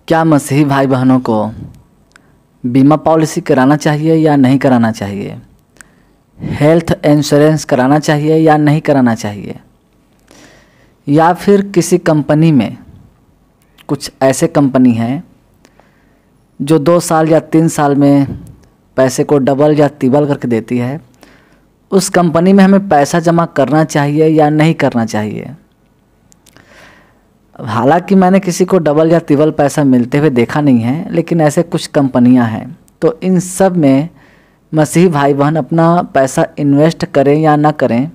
क्या मसीही भाई बहनों को बीमा पॉलिसी कराना चाहिए या नहीं कराना चाहिए? हेल्थ इंश्योरेंस कराना चाहिए या नहीं कराना चाहिए? या फिर किसी कंपनी में, कुछ ऐसे कंपनी हैं जो 2 साल या 3 साल में पैसे को डबल या तिबल करके देती है, उस कंपनी में हमें पैसा जमा करना चाहिए या नहीं करना चाहिए? हालांकि मैंने किसी को डबल या तिबल पैसा मिलते हुए देखा नहीं है, लेकिन ऐसे कुछ कंपनियां हैं। तो इन सब में मसीही भाई बहन अपना पैसा इन्वेस्ट करें या ना करें,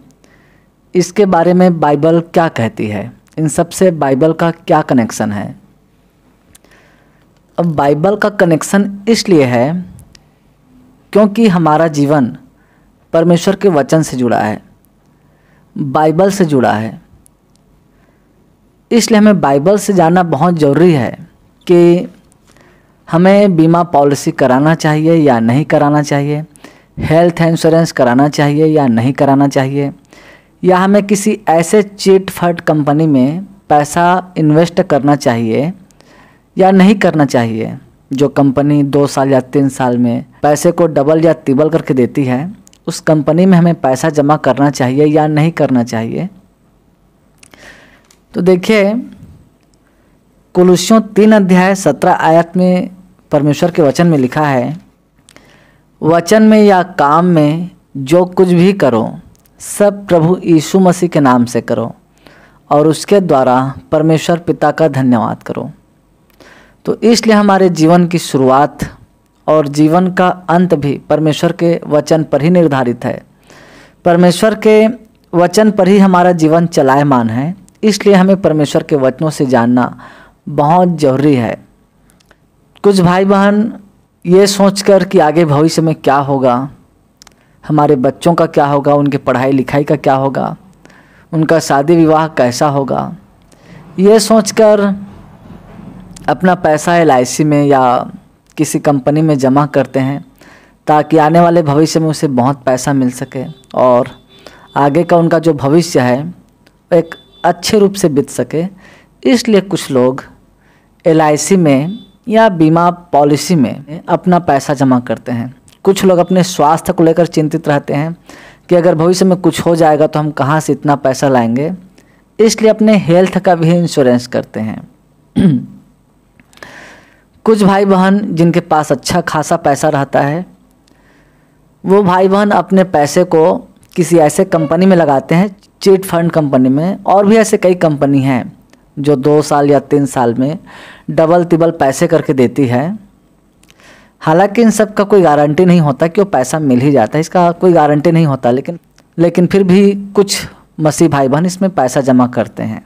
इसके बारे में बाइबल क्या कहती है? इन सब से बाइबल का क्या कनेक्शन है? अब बाइबल का कनेक्शन इसलिए है क्योंकि हमारा जीवन परमेश्वर के वचन से जुड़ा है, बाइबल से जुड़ा है। इसलिए हमें बाइबल से जानना बहुत ज़रूरी है कि हमें बीमा पॉलिसी कराना चाहिए या नहीं कराना चाहिए, हेल्थ इंश्योरेंस कराना चाहिए या नहीं कराना चाहिए, या हमें किसी ऐसे चिट फंड कंपनी में पैसा इन्वेस्ट करना चाहिए या नहीं करना चाहिए जो कंपनी 2 साल या 3 साल में पैसे को डबल या तिबल करके देती है। उस कंपनी में हमें पैसा जमा करना चाहिए या नहीं करना चाहिए? तो देखिए, कुलुस्सियों 3 अध्याय 17 आयत में परमेश्वर के वचन में लिखा है, वचन में या काम में जो कुछ भी करो सब प्रभु यीशु मसीह के नाम से करो और उसके द्वारा परमेश्वर पिता का धन्यवाद करो। तो इसलिए हमारे जीवन की शुरुआत और जीवन का अंत भी परमेश्वर के वचन पर ही निर्धारित है। परमेश्वर के वचन पर ही हमारा जीवन चलायमान है। इसलिए हमें परमेश्वर के वचनों से जानना बहुत ज़रूरी है। कुछ भाई बहन ये सोचकर कि आगे भविष्य में क्या होगा, हमारे बच्चों का क्या होगा, उनके पढ़ाई लिखाई का क्या होगा, उनका शादी विवाह कैसा होगा, ये सोचकर अपना पैसा LIC में या किसी कंपनी में जमा करते हैं ताकि आने वाले भविष्य में उसे बहुत पैसा मिल सके और आगे का उनका जो भविष्य है एक अच्छे रूप से बीत सके। इसलिए कुछ लोग LIC में या बीमा पॉलिसी में अपना पैसा जमा करते हैं। कुछ लोग अपने स्वास्थ्य को लेकर चिंतित रहते हैं कि अगर भविष्य में कुछ हो जाएगा तो हम कहाँ से इतना पैसा लाएंगे, इसलिए अपने हेल्थ का भी इंश्योरेंस करते हैं। कुछ भाई बहन जिनके पास अच्छा खासा पैसा रहता है, वो भाई बहन अपने पैसे को किसी ऐसे कंपनी में लगाते हैं, चिट फंड कंपनी में, और भी ऐसे कई कंपनी हैं जो 2 साल या 3 साल में डबल तिबल पैसे करके देती है। हालांकि इन सब का कोई गारंटी नहीं होता कि वो पैसा मिल ही जाता है, इसका कोई गारंटी नहीं होता, लेकिन फिर भी कुछ मसीह भाई बहन इसमें पैसा जमा करते हैं।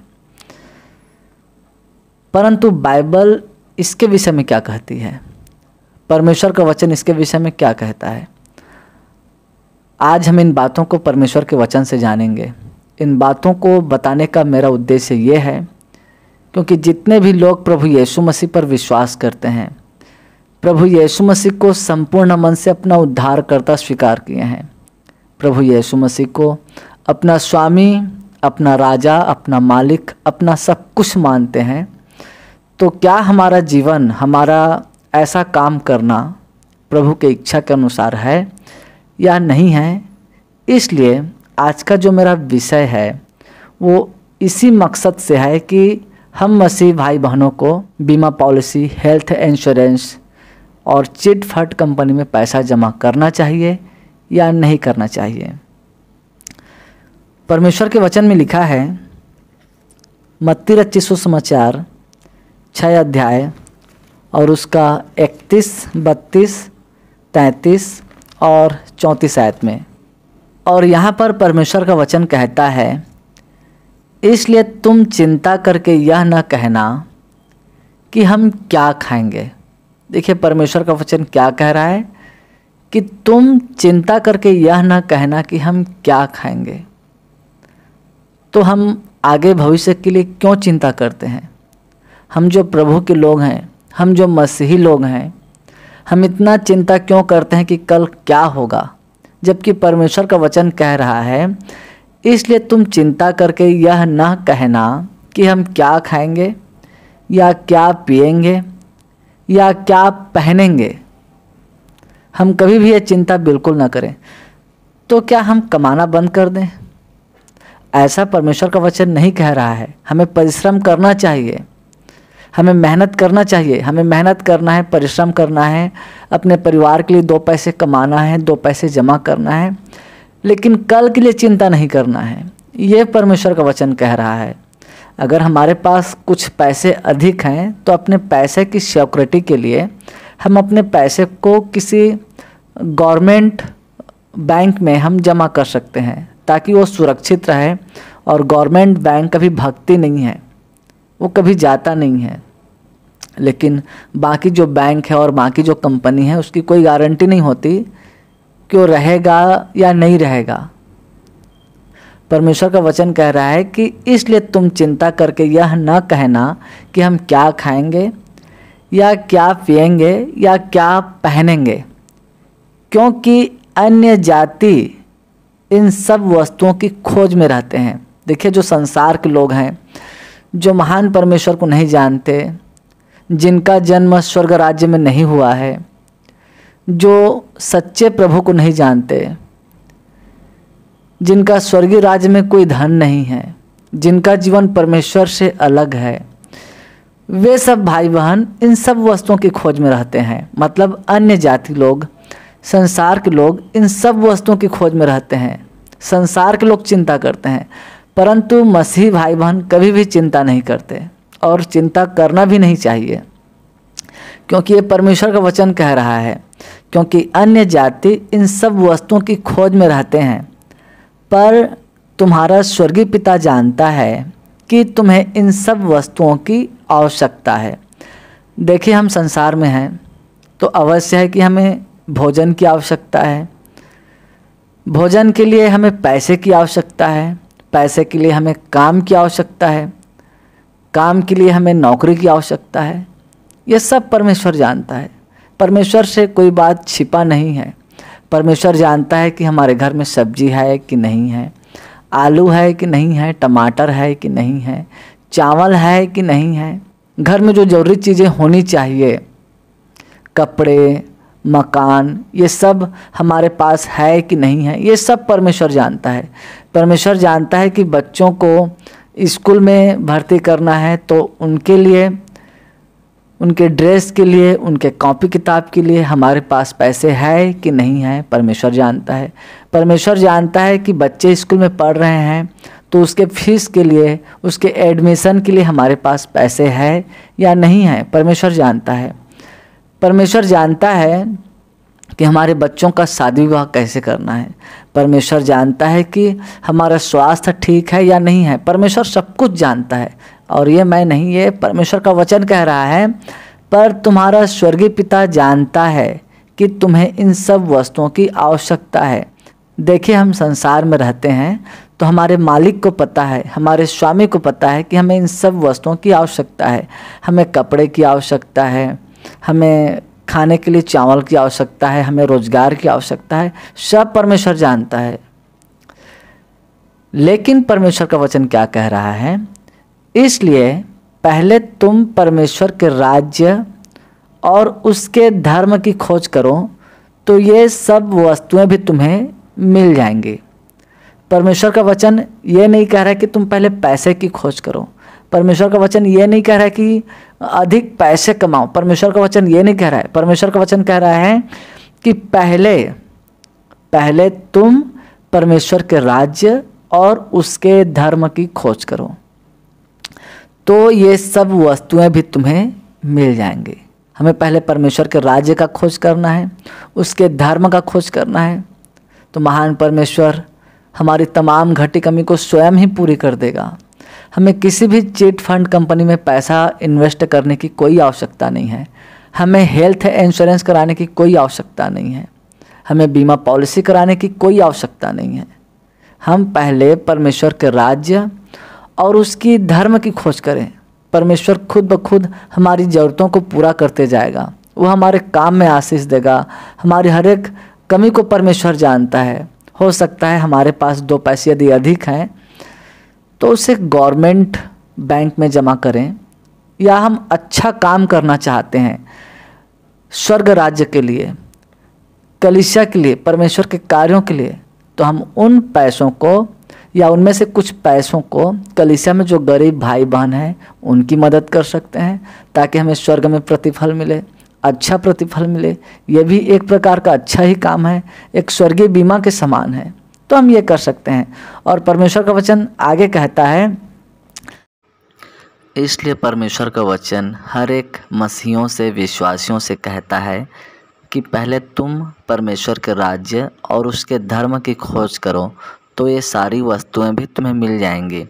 परंतु बाइबल इसके विषय में क्या कहती है? परमेश्वर का वचन इसके विषय में क्या कहता है? आज हम इन बातों को परमेश्वर के वचन से जानेंगे। इन बातों को बताने का मेरा उद्देश्य ये है क्योंकि जितने भी लोग प्रभु यीशु मसीह पर विश्वास करते हैं, प्रभु यीशु मसीह को संपूर्ण मन से अपना उद्धारकर्ता स्वीकार किए हैं, प्रभु यीशु मसीह को अपना स्वामी, अपना राजा, अपना मालिक, अपना सब कुछ मानते हैं, तो क्या हमारा जीवन, हमारा ऐसा काम करना प्रभु के इच्छा के अनुसार है या नहीं है? इसलिए आज का जो मेरा विषय है वो इसी मकसद से है कि हम मसीह भाई बहनों को बीमा पॉलिसी, हेल्थ इंश्योरेंस और चिट फंड कंपनी में पैसा जमा करना चाहिए या नहीं करना चाहिए। परमेश्वर के वचन में लिखा है, मत्ती रचित सुसमाचार 6 अध्याय और उसका 31, 32, 33 और 34 आयत में, और यहाँ पर परमेश्वर का वचन कहता है, इसलिए तुम चिंता करके यह न कहना कि हम क्या खाएंगे। देखिए परमेश्वर का वचन क्या कह रहा है कि तुम चिंता करके यह न कहना कि हम क्या खाएंगे। तो हम आगे भविष्य के लिए क्यों चिंता करते हैं? हम जो प्रभु के लोग हैं, हम जो मसीही लोग हैं, हम इतना चिंता क्यों करते हैं कि कल क्या होगा, जबकि परमेश्वर का वचन कह रहा है, इसलिए तुम चिंता करके यह न कहना कि हम क्या खाएंगे या क्या पिएंगे या क्या पहनेंगे, हम कभी भी ये चिंता बिल्कुल ना करें। तो क्या हम कमाना बंद कर दें? ऐसा परमेश्वर का वचन नहीं कह रहा है। हमें परिश्रम करना चाहिए, हमें मेहनत करना चाहिए, हमें मेहनत करना है, परिश्रम करना है, अपने परिवार के लिए 2 पैसे कमाना है, 2 पैसे जमा करना है, लेकिन कल के लिए चिंता नहीं करना है। ये परमेश्वर का वचन कह रहा है। अगर हमारे पास कुछ पैसे अधिक हैं तो अपने पैसे की सिक्योरिटी के लिए हम अपने पैसे को किसी गवर्नमेंट बैंक में हम जमा कर सकते हैं ताकि वो सुरक्षित रहे। और गवर्नमेंट बैंक कभी भागती नहीं है, वो कभी जाता नहीं है। लेकिन बाकी जो बैंक है और बाकी जो कंपनी है उसकी कोई गारंटी नहीं होती कि वो रहेगा या नहीं रहेगा। परमेश्वर का वचन कह रहा है कि इसलिए तुम चिंता करके यह न कहना कि हम क्या खाएंगे या क्या पिएंगे या क्या पहनेंगे, क्योंकि अन्य जाति इन सब वस्तुओं की खोज में रहते हैं। देखिए, जो संसार के लोग हैं, जो महान परमेश्वर को नहीं जानते, जिनका जन्म स्वर्ग राज्य में नहीं हुआ है, जो सच्चे प्रभु को नहीं जानते, जिनका स्वर्गीय राज्य में कोई धन नहीं है, जिनका जीवन परमेश्वर से अलग है, वे सब भाई बहन इन सब वस्तुओं की खोज में रहते हैं। मतलब अन्य जाति लोग, संसार के लोग इन सब वस्तुओं की खोज में रहते हैं। संसार के लोग चिंता करते हैं, परंतु मसीह भाई बहन कभी भी चिंता नहीं करते और चिंता करना भी नहीं चाहिए, क्योंकि ये परमेश्वर का वचन कह रहा है, क्योंकि अन्य जाति इन सब वस्तुओं की खोज में रहते हैं, पर तुम्हारा स्वर्गीय पिता जानता है कि तुम्हें इन सब वस्तुओं की आवश्यकता है। देखिए, हम संसार में हैं तो अवश्य है कि हमें भोजन की आवश्यकता है, भोजन के लिए हमें पैसे की आवश्यकता है, पैसे के लिए हमें काम की आवश्यकता है, काम के लिए हमें नौकरी की आवश्यकता है। ये सब परमेश्वर जानता है। परमेश्वर से कोई बात छिपा नहीं है। परमेश्वर जानता है कि हमारे घर में सब्जी है कि नहीं है, आलू है कि नहीं है, टमाटर है कि नहीं है, चावल है कि नहीं है। घर में जो जरूरी चीज़ें होनी चाहिए, कपड़े, मकान, ये सब हमारे पास है कि नहीं है, ये सब परमेश्वर जानता है। परमेश्वर जानता है कि बच्चों को स्कूल में भर्ती करना है तो उनके लिए, उनके ड्रेस के लिए, उनके कॉपी किताब के लिए हमारे पास पैसे है कि नहीं है, परमेश्वर जानता है। परमेश्वर जानता है कि बच्चे स्कूल में पढ़ रहे हैं तो उसके फीस के लिए, उसके एडमिशन के लिए हमारे पास पैसे है या नहीं है, परमेश्वर जानता है। परमेश्वर जानता है कि हमारे बच्चों का शादी विवाह कैसे करना है। परमेश्वर जानता है कि हमारा स्वास्थ्य ठीक है या नहीं है। परमेश्वर सब कुछ जानता है। और ये मैं नहीं, ये परमेश्वर का वचन कह रहा है, पर तुम्हारा स्वर्गीय पिता जानता है कि तुम्हें इन सब वस्तुओं की आवश्यकता है। देखिए, हम संसार में रहते हैं तो हमारे मालिक को पता है, हमारे स्वामी को पता है कि हमें इन सब वस्तुओं की आवश्यकता है। हमें कपड़े की आवश्यकता है, हमें खाने के लिए चावल की आवश्यकता है, हमें रोजगार की आवश्यकता है। सब परमेश्वर जानता है। लेकिन परमेश्वर का वचन क्या कह रहा है? इसलिए पहले तुम परमेश्वर के राज्य और उसके धर्म की खोज करो तो ये सब वस्तुएं भी तुम्हें मिल जाएंगी। परमेश्वर का वचन ये नहीं कह रहा है कि तुम पहले पैसे की खोज करो। परमेश्वर का वचन ये नहीं कह रहा है कि अधिक पैसे कमाओ। परमेश्वर का वचन ये नहीं कह रहा है। परमेश्वर का वचन कह रहा है कि पहले तुम परमेश्वर के राज्य और उसके धर्म की खोज करो तो ये सब वस्तुएं भी तुम्हें मिल जाएंगी। हमें पहले परमेश्वर के राज्य का खोज करना है, उसके धर्म का खोज करना है, तो महान परमेश्वर हमारी तमाम घटी कमी को स्वयं ही पूरी कर देगा। हमें किसी भी चिट फंड कंपनी में पैसा इन्वेस्ट करने की कोई आवश्यकता नहीं है। हमें हेल्थ इंश्योरेंस कराने की कोई आवश्यकता नहीं है। हमें बीमा पॉलिसी कराने की कोई आवश्यकता नहीं है। हम पहले परमेश्वर के राज्य और उसकी धर्म की खोज करें। परमेश्वर खुद ब खुद हमारी ज़रूरतों को पूरा करते जाएगा। वो हमारे काम में आशीष देगा। हमारी हर एक कमी को परमेश्वर जानता है। हो सकता है हमारे पास 2 पैसे यदि अधिक हैं तो उसे गवर्नमेंट बैंक में जमा करें, या हम अच्छा काम करना चाहते हैं स्वर्ग राज्य के लिए, कलीसिया के लिए, परमेश्वर के कार्यों के लिए, तो हम उन पैसों को या उनमें से कुछ पैसों को कलीसिया में जो गरीब भाई बहन हैं उनकी मदद कर सकते हैं, ताकि हमें स्वर्ग में प्रतिफल मिले, अच्छा प्रतिफल मिले। ये भी एक प्रकार का अच्छा ही काम है, एक स्वर्गीय बीमा के समान है। तो हम ये कर सकते हैं। और परमेश्वर का वचन आगे कहता है, इसलिए परमेश्वर का वचन हर एक मसीहियों से, विश्वासियों से कहता है कि पहले तुम परमेश्वर के राज्य और उसके धर्म की खोज करो, तो ये सारी वस्तुएं भी तुम्हें मिल जाएंगी।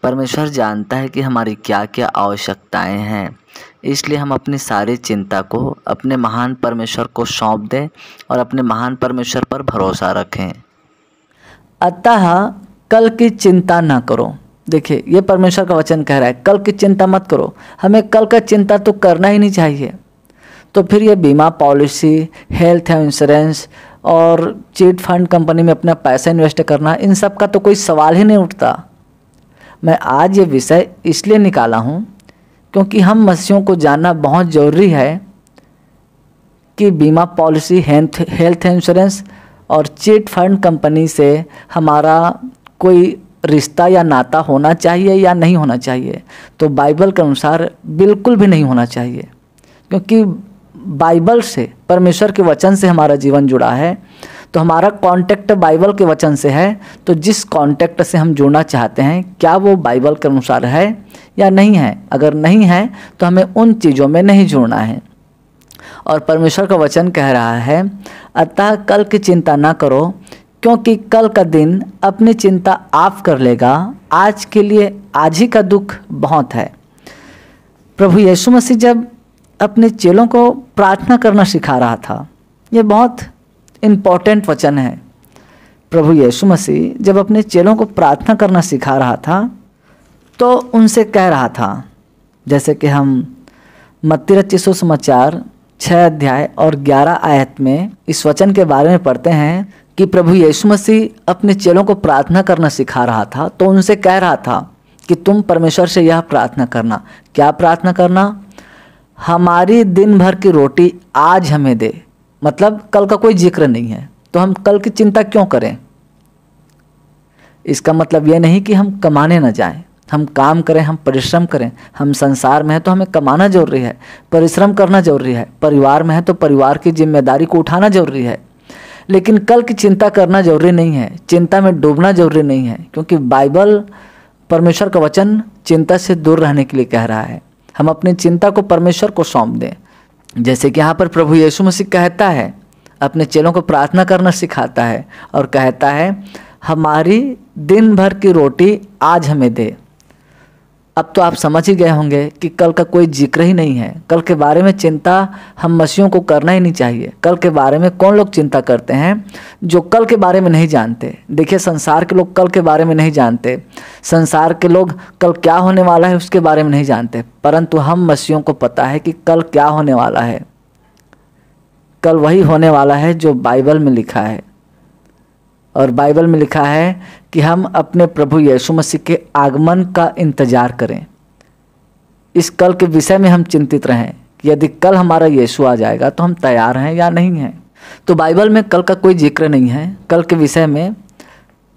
परमेश्वर जानता है कि हमारी क्या क्या आवश्यकताएं हैं, इसलिए हम अपनी सारी चिंता को अपने महान परमेश्वर को सौंप दें और अपने महान परमेश्वर पर भरोसा रखें। अतः कल की चिंता ना करो। देखिए, ये परमेश्वर का वचन कह रहा है, कल की चिंता मत करो। हमें कल का चिंता तो करना ही नहीं चाहिए। तो फिर ये बीमा पॉलिसी, हेल्थ इंश्योरेंस और चिट फंड कंपनी में अपना पैसा इन्वेस्ट करना, इन सब का तो कोई सवाल ही नहीं उठता। मैं आज ये विषय इसलिए निकाला हूँ क्योंकि हम मसीहियों को जानना बहुत ज़रूरी है कि बीमा पॉलिसी, हेल्थ इंश्योरेंस और चिट फंड कंपनी से हमारा कोई रिश्ता या नाता होना चाहिए या नहीं होना चाहिए। तो बाइबल के अनुसार बिल्कुल भी नहीं होना चाहिए, क्योंकि बाइबल से, परमेश्वर के वचन से हमारा जीवन जुड़ा है। तो हमारा कांटेक्ट बाइबल के वचन से है। तो जिस कांटेक्ट से हम जुड़ना चाहते हैं, क्या वो बाइबल के अनुसार है या नहीं है? अगर नहीं है तो हमें उन चीज़ों में नहीं जुड़ना है। और परमेश्वर का वचन कह रहा है, अतः कल की चिंता ना करो, क्योंकि कल का दिन अपनी चिंता आप कर लेगा। आज के लिए आज ही का दुख बहुत है। प्रभु यीशु मसीह जब अपने चेलों को प्रार्थना करना सिखा रहा था, ये बहुत इम्पोर्टेंट वचन है। प्रभु यीशु मसीह जब अपने चेलों को प्रार्थना करना सिखा रहा था तो उनसे कह रहा था, जैसे कि हम मत्ती रचित सुसमाचार 6 अध्याय और 11 आयत में इस वचन के बारे में पढ़ते हैं कि प्रभु यीशु मसीह अपने चेलों को प्रार्थना करना सिखा रहा था। तो उनसे कह रहा था कि तुम परमेश्वर से यह प्रार्थना करना। क्या प्रार्थना करना? हमारी दिन भर की रोटी आज हमें दे। मतलब कल का कोई जिक्र नहीं है, तो हम कल की चिंता क्यों करें? इसका मतलब यह नहीं कि हम कमाने न जाएं, हम काम करें, हम परिश्रम करें। हम संसार में हैं तो हमें कमाना जरूरी है, परिश्रम करना जरूरी है। परिवार में है तो परिवार की जिम्मेदारी को उठाना जरूरी है, लेकिन कल की चिंता करना जरूरी नहीं है, चिंता में डूबना जरूरी नहीं है। क्योंकि बाइबल, परमेश्वर का वचन चिंता से दूर रहने के लिए कह रहा है। हम अपनी चिंता को परमेश्वर को सौंप दें। जैसे कि यहाँ पर प्रभु यीशु मसीह कहता है, अपने चेलों को प्रार्थना करना सिखाता है और कहता है, हमारी दिन भर की रोटी आज हमें दे। अब तो आप समझ ही गए होंगे कि कल का कोई जिक्र ही नहीं है। कल के बारे में चिंता हम मसीहियों को करना ही नहीं चाहिए। कल के बारे में कौन लोग चिंता करते हैं? जो कल के बारे में नहीं जानते। देखिए, संसार के लोग कल के बारे में नहीं जानते। संसार के लोग कल क्या होने वाला है उसके बारे में नहीं जानते, परंतु हम मसीहियों को पता है कि कल क्या होने वाला है। कल वही होने वाला है जो बाइबल में लिखा है। और बाइबल में लिखा है कि हम अपने प्रभु यीशु मसीह के आगमन का इंतजार करें। इस कल के विषय में हम चिंतित रहें कि यदि कल हमारा यीशु आ जाएगा तो हम तैयार हैं या नहीं हैं। तो बाइबल में कल का कोई जिक्र नहीं है। कल के विषय में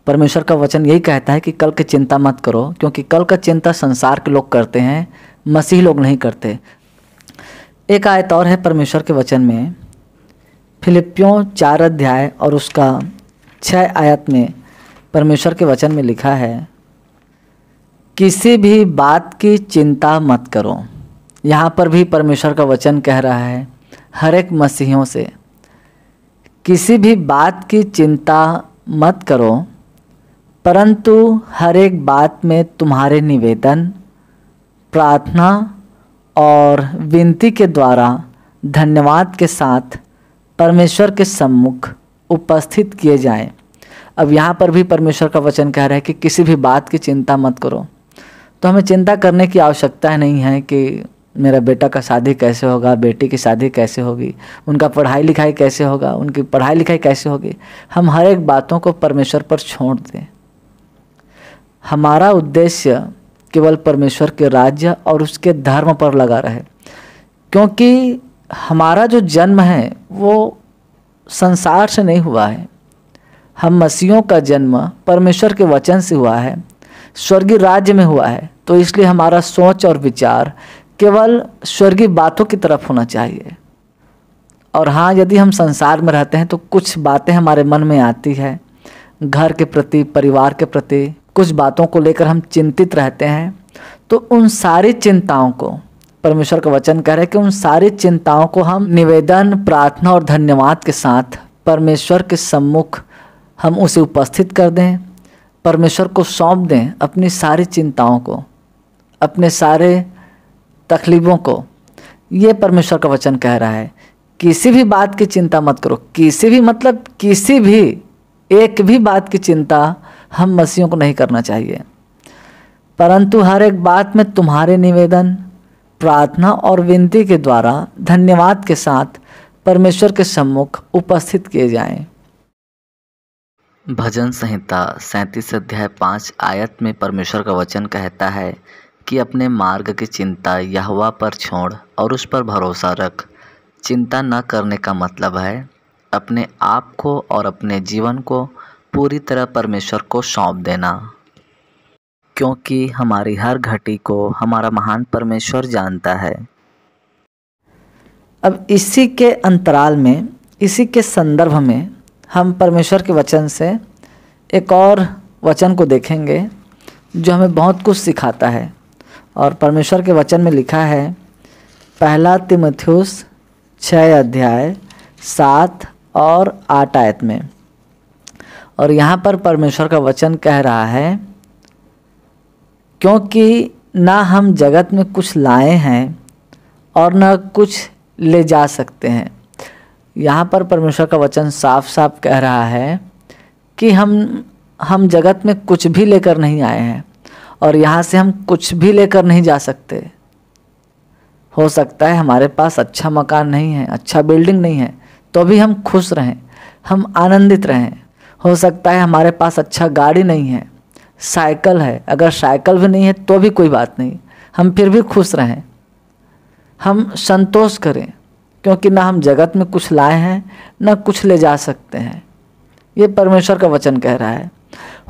परमेश्वर का वचन यही कहता है कि कल की चिंता मत करो, क्योंकि कल का चिंता संसार के लोग करते हैं, मसीह लोग नहीं करते। एक आयत और है परमेश्वर के वचन में, फिलिपियों 4 अध्याय और उसका 6 आयत में परमेश्वर के वचन में लिखा है, किसी भी बात की चिंता मत करो। यहाँ पर भी परमेश्वर का वचन कह रहा है हर एक मसीहियों से, किसी भी बात की चिंता मत करो, परंतु हर एक बात में तुम्हारे निवेदन, प्रार्थना और विनती के द्वारा धन्यवाद के साथ परमेश्वर के सम्मुख उपस्थित किए जाएं। अब यहाँ पर भी परमेश्वर का वचन कह रहा है कि किसी भी बात की चिंता मत करो। तो हमें चिंता करने की आवश्यकता नहीं है कि मेरा बेटा का शादी कैसे होगा, बेटी की शादी कैसे होगी, उनका पढ़ाई लिखाई कैसे होगा, उनकी पढ़ाई लिखाई कैसे होगी। हम हर एक बातों को परमेश्वर पर छोड़ दें। हमारा उद्देश्य केवल परमेश्वर के राज्य और उसके धर्म पर लगा रहे, क्योंकि हमारा जो जन्म है वो संसार से नहीं हुआ है, हम मसीहों का जन्म परमेश्वर के वचन से हुआ है, स्वर्गीय राज्य में हुआ है। तो इसलिए हमारा सोच और विचार केवल स्वर्गीय बातों की तरफ होना चाहिए। और हाँ, यदि हम संसार में रहते हैं तो कुछ बातें हमारे मन में आती है, घर के प्रति, परिवार के प्रति कुछ बातों को लेकर हम चिंतित रहते हैं। तो उन सारी चिंताओं को परमेश्वर का वचन कह रहे हैं कि उन सारी चिंताओं को हम निवेदन, प्रार्थना और धन्यवाद के साथ परमेश्वर के सम्मुख हम उसे उपस्थित कर दें, परमेश्वर को सौंप दें अपनी सारी चिंताओं को, अपने सारे तकलीफ़ों को। ये परमेश्वर का वचन कह रहा है, किसी भी बात की चिंता मत करो। किसी भी मतलब किसी भी एक भी बात की चिंता हम मसीहों को नहीं करना चाहिए, परंतु हर एक बात में तुम्हारे निवेदन, प्रार्थना और विनती के द्वारा धन्यवाद के साथ परमेश्वर के सम्मुख उपस्थित किए जाएं। भजन संहिता 37 अध्याय 5 आयत में परमेश्वर का वचन कहता है कि अपने मार्ग की चिंता यहोवा पर छोड़ और उस पर भरोसा रख। चिंता न करने का मतलब है अपने आप को और अपने जीवन को पूरी तरह परमेश्वर को सौंप देना, क्योंकि हमारी हर घटी को हमारा महान परमेश्वर जानता है। अब इसी के अंतराल में, इसी के संदर्भ में हम परमेश्वर के वचन से एक और वचन को देखेंगे जो हमें बहुत कुछ सिखाता है। और परमेश्वर के वचन में लिखा है, पहला तीमुथियुस 6 अध्याय 7 और 8 आयत में। और यहाँ पर परमेश्वर का वचन कह रहा है, क्योंकि ना हम जगत में कुछ लाए हैं और ना कुछ ले जा सकते हैं। यहाँ पर परमेश्वर का वचन साफ साफ कह रहा है कि हम जगत में कुछ भी लेकर नहीं आए हैं और यहाँ से हम कुछ भी लेकर नहीं जा सकते। हो सकता है हमारे पास अच्छा मकान नहीं है, अच्छा बिल्डिंग नहीं है, तो भी हम खुश रहें, हम आनंदित रहें। हो सकता है हमारे पास अच्छा गाड़ी नहीं है, साइकिल है, अगर साइकिल भी नहीं है तो भी कोई बात नहीं, हम फिर भी खुश रहें, हम संतोष करें, क्योंकि ना हम जगत में कुछ लाए हैं ना कुछ ले जा सकते हैं। ये परमेश्वर का वचन कह रहा है।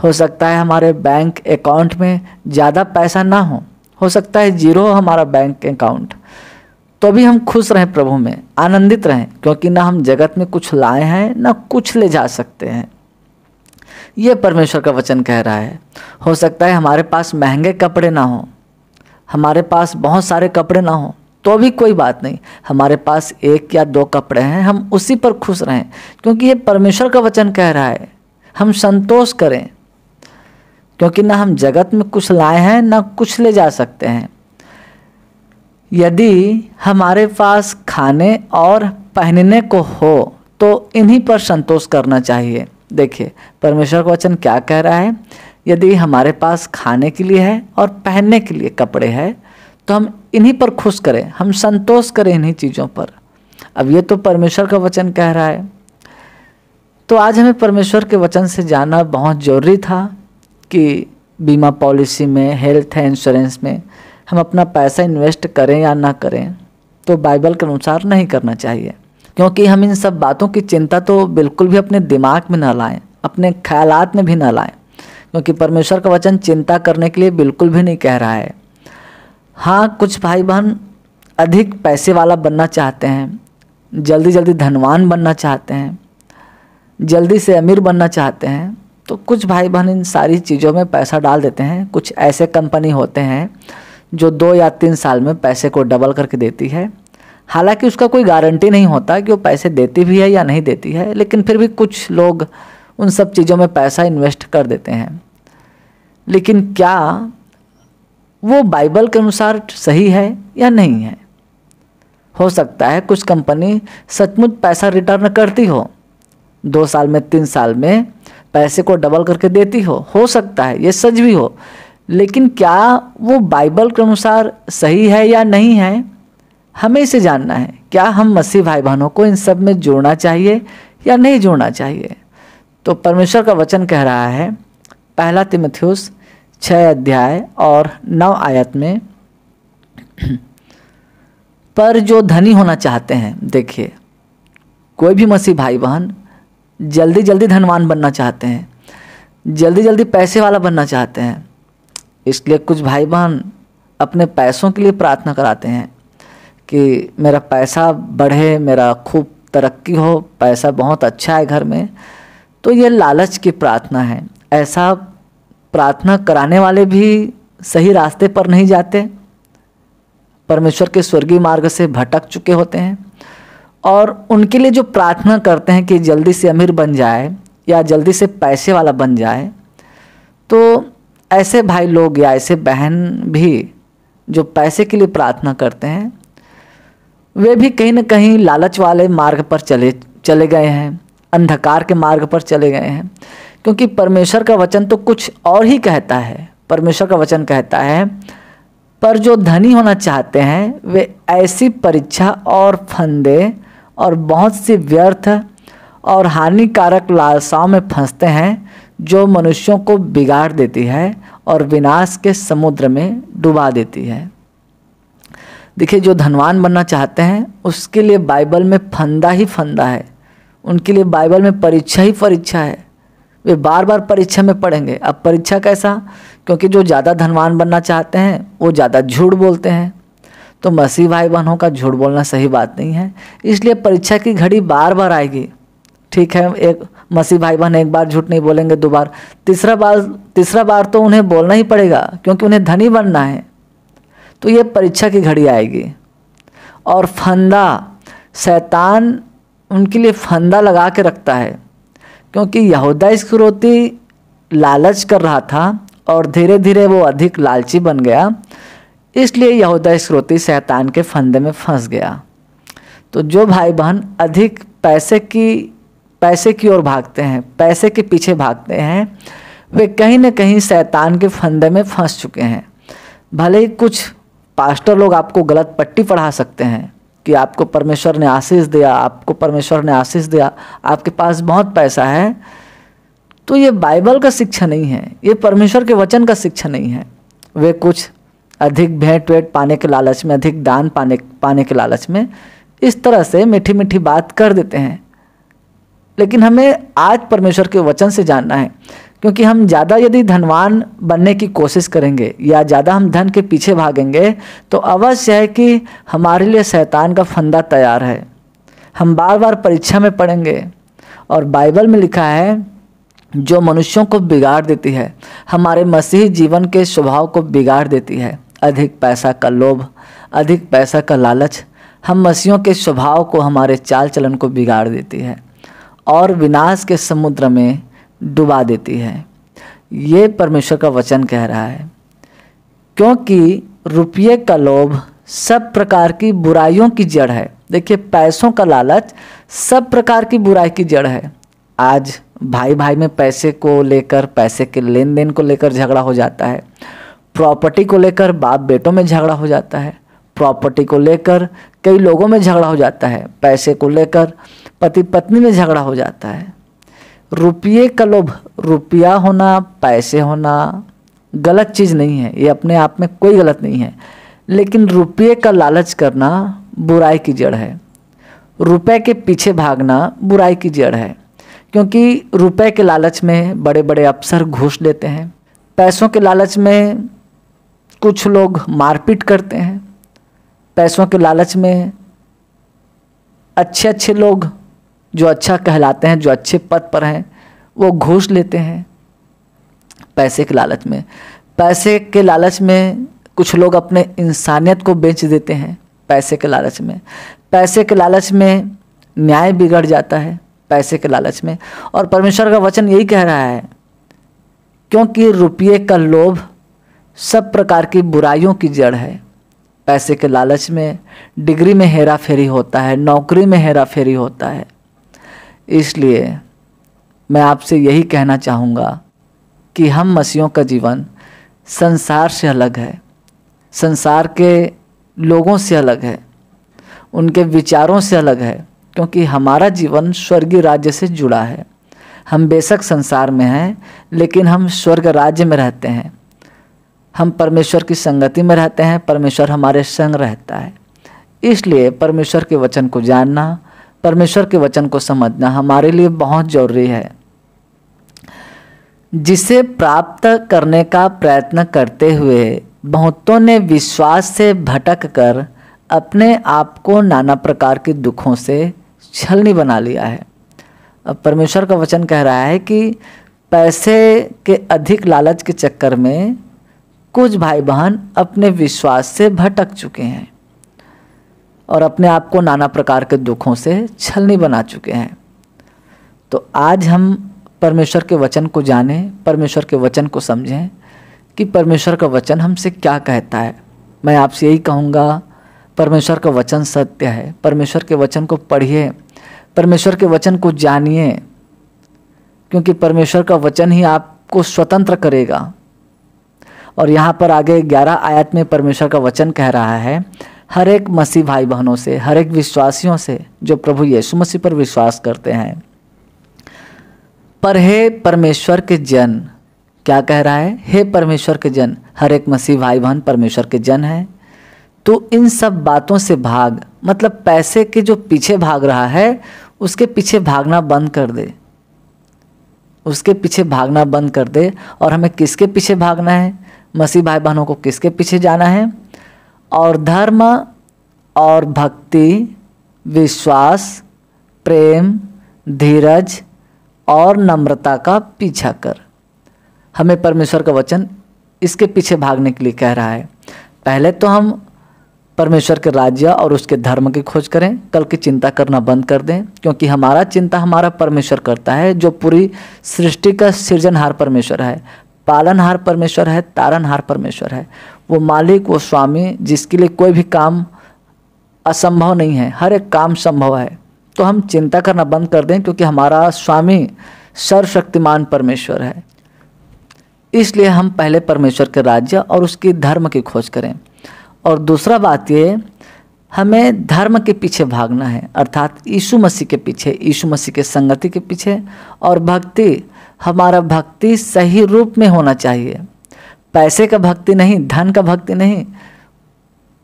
हो सकता है हमारे बैंक अकाउंट में ज़्यादा पैसा ना हो सकता है जीरो हो हमारा बैंक अकाउंट, तो भी हम खुश रहें, प्रभु में आनंदित रहें, क्योंकि ना हम जगत में कुछ लाए हैं ना कुछ ले जा सकते हैं। ये परमेश्वर का वचन कह रहा है। हो सकता है हमारे पास महंगे कपड़े ना हो, हमारे पास बहुत सारे कपड़े ना हो, तो भी कोई बात नहीं, हमारे पास 1 या 2 कपड़े हैं, हम उसी पर खुश रहें, क्योंकि ये परमेश्वर का वचन कह रहा है। हम संतोष करें, क्योंकि ना हम जगत में कुछ लाए हैं ना कुछ ले जा सकते हैं। यदि हमारे पास खाने और पहनने को हो तो इन्हीं पर संतोष करना चाहिए। देखिए परमेश्वर का वचन क्या कह रहा है, यदि हमारे पास खाने के लिए है और पहनने के लिए कपड़े हैं तो हम इन्हीं पर खुश करें, हम संतोष करें इन्हीं चीज़ों पर। अब ये तो परमेश्वर का वचन कह रहा है। तो आज हमें परमेश्वर के वचन से जानना बहुत ज़रूरी था कि बीमा पॉलिसी में, हेल्थ इंश्योरेंस में हम अपना पैसा इन्वेस्ट करें या ना करें, तो बाइबल के अनुसार नहीं करना चाहिए। क्योंकि हम इन सब बातों की चिंता तो बिल्कुल भी अपने दिमाग में ना लाएं, अपने ख्यालात में भी ना लाएं, क्योंकि परमेश्वर का वचन चिंता करने के लिए बिल्कुल भी नहीं कह रहा है। हाँ, कुछ भाई बहन अधिक पैसे वाला बनना चाहते हैं, जल्दी जल्दी धनवान बनना चाहते हैं, जल्दी से अमीर बनना चाहते हैं, तो कुछ भाई बहन इन सारी चीज़ों में पैसा डाल देते हैं। कुछ ऐसे कंपनी होते हैं जो 2 या 3 साल में पैसे को डबल करके देती है। हालांकि उसका कोई गारंटी नहीं होता कि वो पैसे देती भी है या नहीं देती है, लेकिन फिर भी कुछ लोग उन सब चीज़ों में पैसा इन्वेस्ट कर देते हैं। लेकिन क्या वो बाइबल के अनुसार सही है या नहीं है? हो सकता है कुछ कंपनी सचमुच पैसा रिटर्न करती हो, 2 साल में 3 साल में पैसे को डबल करके देती हो सकता है ये सच भी हो, लेकिन क्या वो बाइबल के अनुसार सही है या नहीं है, हमें इसे जानना है। क्या हम मसीह भाई बहनों को इन सब में जोड़ना चाहिए या नहीं जोड़ना चाहिए? तो परमेश्वर का वचन कह रहा है, पहला तीमुथियुस 6 अध्याय और 9 आयत में, पर जो धनी होना चाहते हैं, देखिए कोई भी मसीह भाई बहन जल्दी जल्दी धनवान बनना चाहते हैं, जल्दी जल्दी पैसे वाला बनना चाहते हैं। इसलिए कुछ भाई बहन अपने पैसों के लिए प्रार्थना कराते हैं कि मेरा पैसा बढ़े, मेरा खूब तरक्की हो, पैसा बहुत अच्छा है घर में। तो ये लालच की प्रार्थना है। ऐसा प्रार्थना कराने वाले भी सही रास्ते पर नहीं जाते, परमेश्वर के स्वर्गीय मार्ग से भटक चुके होते हैं। और उनके लिए जो प्रार्थना करते हैं कि जल्दी से अमीर बन जाए या जल्दी से पैसे वाला बन जाए, तो ऐसे भाई लोग या ऐसे बहन भी जो पैसे के लिए प्रार्थना करते हैं, वे भी कहीं न कहीं लालच वाले मार्ग पर चले गए हैं, अंधकार के मार्ग पर चले गए हैं। क्योंकि परमेश्वर का वचन तो कुछ और ही कहता है। परमेश्वर का वचन कहता है, पर जो धनी होना चाहते हैं वे ऐसी परीक्षा और फंदे और बहुत सी व्यर्थ और हानिकारक लालसाओं में फंसते हैं जो मनुष्यों को बिगाड़ देती है और विनाश के समुद्र में डुबा देती है। देखिए, जो धनवान बनना चाहते हैं उसके लिए बाइबल में फंदा ही फंदा है, उनके लिए बाइबल में परीक्षा ही परीक्षा है। वे बार बार परीक्षा में पढ़ेंगे। अब परीक्षा कैसा? क्योंकि जो ज़्यादा धनवान बनना चाहते हैं वो ज़्यादा झूठ बोलते हैं। तो मसीह भाई बहनों का झूठ बोलना सही बात नहीं है, इसलिए परीक्षा की घड़ी बार बार आएगी। ठीक है, एक मसीह भाई बहन एक बार झूठ नहीं बोलेंगे, दो बार, तीसरा बार तो उन्हें बोलना ही पड़ेगा, क्योंकि उन्हें धनी बनना है। तो ये परीक्षा की घड़ी आएगी। और फंदा, शैतान उनके लिए फंदा लगा के रखता है, क्योंकि यहूदा इस्करियोती लालच कर रहा था और धीरे धीरे वो अधिक लालची बन गया, इसलिए यहूदा इस्करियोती शैतान के फंदे में फंस गया। तो जो भाई बहन अधिक पैसे की ओर भागते हैं, पैसे के पीछे भागते हैं, वे कहीं न कहीं शैतान के फंदे में फंस चुके हैं। भले ही कुछ पास्टर लोग आपको गलत पट्टी पढ़ा सकते हैं कि आपको परमेश्वर ने आशीष दिया, आपको परमेश्वर ने आशीष दिया, आपके पास बहुत पैसा है, तो ये बाइबल का शिक्षा नहीं है, ये परमेश्वर के वचन का शिक्षा नहीं है। वे कुछ अधिक भेंट वेंट पाने के लालच में, अधिक दान पाने के लालच में इस तरह से मीठी मीठी बात कर देते हैं। लेकिन हमें आज परमेश्वर के वचन से जानना है, क्योंकि हम ज़्यादा यदि धनवान बनने की कोशिश करेंगे या ज़्यादा हम धन के पीछे भागेंगे तो अवश्य है कि हमारे लिए शैतान का फंदा तैयार है। हम बार बार परीक्षा में पड़ेंगे। और बाइबल में लिखा है, जो मनुष्यों को बिगाड़ देती है, हमारे मसीही जीवन के स्वभाव को बिगाड़ देती है। अधिक पैसा का लोभ, अधिक पैसा का लालच हम मसीहों के स्वभाव को, हमारे चाल चलन को बिगाड़ देती है और विनाश के समुद्र में डुबा देती है। ये परमेश्वर का वचन कह रहा है। क्योंकि रुपये का लोभ सब प्रकार की बुराइयों की जड़ है। देखिए, पैसों का लालच सब प्रकार की बुराई की जड़ है। आज भाई भाई में पैसे को लेकर, पैसे के लेन देन को लेकर झगड़ा हो जाता है। प्रॉपर्टी को लेकर बाप बेटों में झगड़ा हो जाता है। प्रॉपर्टी को लेकर कई लोगों में झगड़ा हो जाता है। पैसे को लेकर पति पत्नी में झगड़ा हो जाता है। रुपये का लोभ, रुपया होना, पैसे होना गलत चीज़ नहीं है, ये अपने आप में कोई गलत नहीं है, लेकिन रुपये का लालच करना बुराई की जड़ है। रुपए के पीछे भागना बुराई की जड़ है, क्योंकि रुपए के लालच में बड़े बड़े अफसर घूस लेते हैं। पैसों के लालच में कुछ लोग मारपीट करते हैं। पैसों के लालच में अच्छे लोग जो अच्छा कहलाते हैं, जो अच्छे पद पर हैं, वो घूस लेते हैं पैसे के लालच में। पैसे के लालच में कुछ लोग अपने इंसानियत को बेच देते हैं पैसे के लालच में। पैसे के लालच में न्याय बिगड़ जाता है पैसे के लालच में। और परमेश्वर का वचन यही कह रहा है, क्योंकि रुपये का लोभ सब प्रकार की बुराइयों की जड़ है। पैसे के लालच में डिग्री में हेरा फेरी होता है, नौकरी में हेरा फेरी होता है। इसलिए मैं आपसे यही कहना चाहूँगा कि हम मसीहों का जीवन संसार से अलग है, संसार के लोगों से अलग है, उनके विचारों से अलग है, क्योंकि हमारा जीवन स्वर्गीय राज्य से जुड़ा है। हम बेशक संसार में हैं, लेकिन हम स्वर्ग राज्य में रहते हैं। हम परमेश्वर की संगति में रहते हैं, परमेश्वर हमारे संग रहता है। इसलिए परमेश्वर के वचन को जानना, परमेश्वर के वचन को समझना हमारे लिए बहुत जरूरी है। जिसे प्राप्त करने का प्रयत्न करते हुए बहुतों ने विश्वास से भटक कर अपने आप को नाना प्रकार के दुखों से छलनी बना लिया है। अब परमेश्वर का वचन कह रहा है कि पैसे के अधिक लालच के चक्कर में कुछ भाई बहन अपने विश्वास से भटक चुके हैं और अपने आप को नाना प्रकार के दुखों से छलनी बना चुके हैं। तो आज हम परमेश्वर के वचन को जानें, परमेश्वर के वचन को समझें कि परमेश्वर का वचन हमसे क्या कहता है। मैं आपसे यही कहूँगा, परमेश्वर का वचन सत्य है। परमेश्वर के वचन को पढ़िए, परमेश्वर के वचन को जानिए, क्योंकि परमेश्वर का वचन ही आपको स्वतंत्र करेगा। और यहाँ पर आगे 11 आयत में परमेश्वर का वचन कह रहा है, हर एक मसीह भाई बहनों से, हर एक विश्वासियों से जो प्रभु यीशु मसीह पर विश्वास करते हैं। पर हे परमेश्वर के जन, क्या कह रहा है? हे परमेश्वर के जन, हर एक मसीह भाई बहन परमेश्वर के जन है। तो इन सब बातों से भाग, मतलब पैसे के जो पीछे भाग रहा है उसके पीछे भागना बंद कर दे, उसके पीछे भागना बंद कर दे। और हमें किसके पीछे भागना है? मसीह भाई बहनों को किसके पीछे जाना है? और धर्म और भक्ति, विश्वास, प्रेम, धीरज और नम्रता का पीछा कर। हमें परमेश्वर का वचन इसके पीछे भागने के लिए कह रहा है। पहले तो हम परमेश्वर के राज्य और उसके धर्म की खोज करें, कल की चिंता करना बंद कर दें, क्योंकि हमारा चिंता हमारा परमेश्वर करता है, जो पूरी सृष्टि का सृजनहार परमेश्वर है, पालनहार परमेश्वर है, तारनहार परमेश्वर है। वो मालिक, वो स्वामी, जिसके लिए कोई भी काम असंभव नहीं है, हर एक काम संभव है। तो हम चिंता करना बंद कर दें, क्योंकि हमारा स्वामी सर्वशक्तिमान परमेश्वर है। इसलिए हम पहले परमेश्वर के राज्य और उसके धर्म की खोज करें। और दूसरा बात ये, हमें धर्म के पीछे भागना है, अर्थात यीशु मसीह के पीछे, यीशु मसीह के संगति के पीछे। और भक्ति, हमारा भक्ति सही रूप में होना चाहिए, पैसे का भक्ति नहीं, धन का भक्ति नहीं,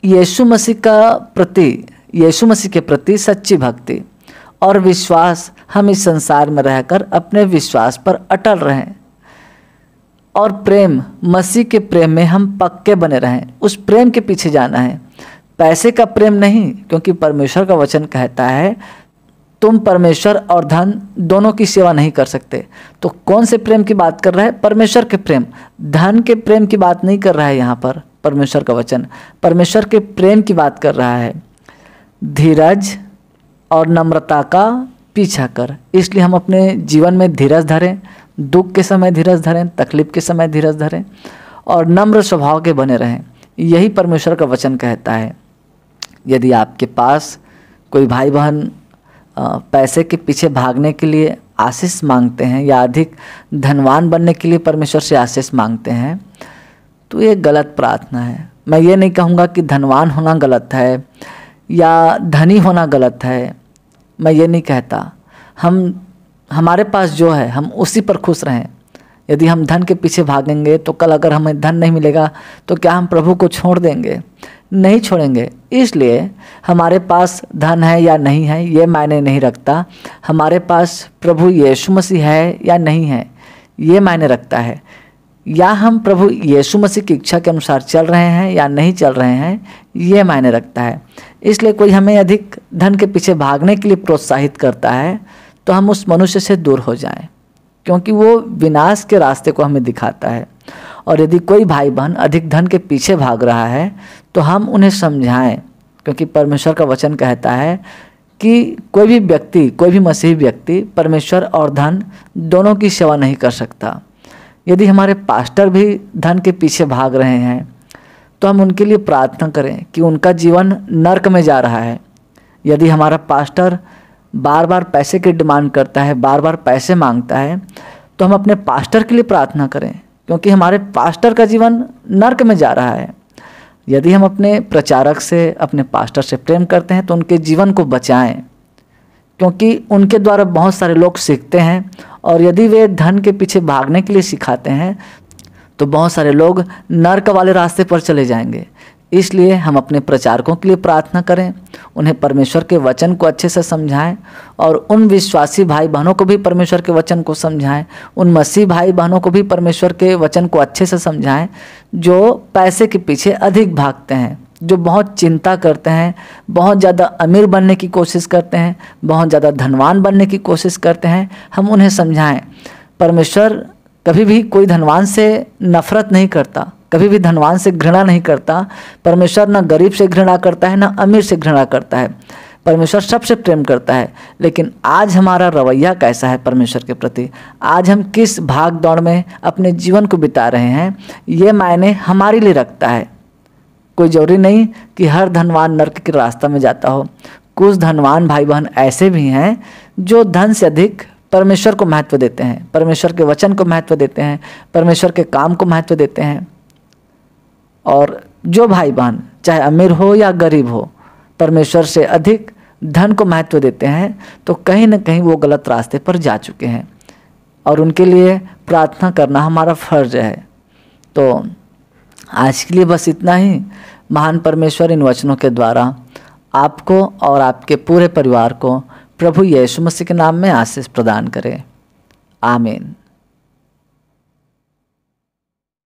यीशु मसीह का प्रति, यीशु मसीह के प्रति सच्ची भक्ति। और विश्वास, हम इस संसार में रहकर अपने विश्वास पर अटल रहें। और प्रेम, मसीह के प्रेम में हम पक्के बने रहें, उस प्रेम के पीछे जाना है, पैसे का प्रेम नहीं। क्योंकि परमेश्वर का वचन कहता है तुम परमेश्वर और धन दोनों की सेवा नहीं कर सकते। तो कौन से प्रेम की बात कर रहा है? परमेश्वर के प्रेम, धन के प्रेम की बात नहीं कर रहा है। यहाँ पर परमेश्वर का वचन परमेश्वर के प्रेम की बात कर रहा है। धीरज और नम्रता का पीछा कर। इसलिए हम अपने जीवन में धीरज धरें, दुख के समय धीरज धरें, तकलीफ के समय धीरज धरें और नम्र स्वभाव के बने रहें। यही परमेश्वर का वचन कहता है। यदि आपके पास कोई भाई बहन पैसे के पीछे भागने के लिए आशीष मांगते हैं या अधिक धनवान बनने के लिए परमेश्वर से आशीष मांगते हैं, तो ये गलत प्रार्थना है। मैं ये नहीं कहूँगा कि धनवान होना गलत है या धनी होना गलत है, मैं ये नहीं कहता। हमारे पास जो है हम उसी पर खुश रहें। यदि हम धन के पीछे भागेंगे तो कल अगर हमें धन नहीं मिलेगा तो क्या हम प्रभु को छोड़ देंगे? नहीं छोड़ेंगे। इसलिए हमारे पास धन है या नहीं है ये मायने नहीं रखता, हमारे पास प्रभु यीशु मसीह है या नहीं है ये मायने रखता है। या हम प्रभु यीशु मसीह की इच्छा के अनुसार चल रहे हैं या नहीं चल रहे हैं ये मायने रखता है। इसलिए कोई हमें अधिक धन के पीछे भागने के लिए प्रोत्साहित करता है तो हम उस मनुष्य से दूर हो जाएं, क्योंकि वो विनाश के रास्ते को हमें दिखाता है। और यदि कोई भाई बहन अधिक धन के पीछे भाग रहा है तो हम उन्हें समझाएं, क्योंकि परमेश्वर का वचन कहता है कि कोई भी व्यक्ति, कोई भी मसीही व्यक्ति परमेश्वर और धन दोनों की सेवा नहीं कर सकता। यदि हमारे पास्टर भी धन के पीछे भाग रहे हैं तो हम उनके लिए प्रार्थना करें कि उनका जीवन नर्क में जा रहा है। यदि हमारा पास्टर बार बार पैसे की डिमांड करता है, बार बार पैसे मांगता है, तो हम अपने पास्टर के लिए प्रार्थना करें, क्योंकि हमारे पास्टर का जीवन नर्क में जा रहा है। यदि हम अपने प्रचारक से, अपने पास्टर से प्रेम करते हैं तो उनके जीवन को बचाएं, क्योंकि उनके द्वारा बहुत सारे लोग सीखते हैं। और यदि वे धन के पीछे भागने के लिए सिखाते हैं तो बहुत सारे लोग नर्क वाले रास्ते पर चले जाएंगे। इसलिए हम अपने प्रचारकों के लिए प्रार्थना करें, उन्हें परमेश्वर के वचन को अच्छे से समझाएं और उन विश्वासी भाई बहनों को भी परमेश्वर के वचन को समझाएं, उन मसीह भाई बहनों को भी परमेश्वर के वचन को अच्छे से समझाएं जो पैसे के पीछे अधिक भागते हैं, जो बहुत चिंता करते हैं, बहुत ज़्यादा अमीर बनने की कोशिश करते हैं, बहुत ज़्यादा धनवान बनने की कोशिश करते हैं। हम उन्हें समझाएं परमेश्वर कभी भी कोई धनवान से नफरत नहीं करता, कभी भी धनवान से घृणा नहीं करता। परमेश्वर ना गरीब से घृणा करता है, ना अमीर से घृणा करता है। परमेश्वर सबसे प्रेम करता है। लेकिन आज हमारा रवैया कैसा है परमेश्वर के प्रति, आज हम किस भाग दौड़ में अपने जीवन को बिता रहे हैं, ये मायने हमारे लिए रखता है। कोई जरूरी नहीं कि हर धनवान नर्क के रास्ता में जाता हो। कुछ धनवान भाई बहन ऐसे भी हैं जो धन से अधिक परमेश्वर को महत्व देते हैं, परमेश्वर के वचन को महत्व देते हैं, परमेश्वर के काम को महत्व देते हैं। और जो भाई बहन चाहे अमीर हो या गरीब हो, परमेश्वर से अधिक धन को महत्व देते हैं, तो कहीं ना कहीं वो गलत रास्ते पर जा चुके हैं और उनके लिए प्रार्थना करना हमारा फर्ज है। तो आज के लिए बस इतना ही। महान परमेश्वर इन वचनों के द्वारा आपको और आपके पूरे परिवार को प्रभु यीशु मसीह के नाम में आशीष प्रदान करे। आमीन।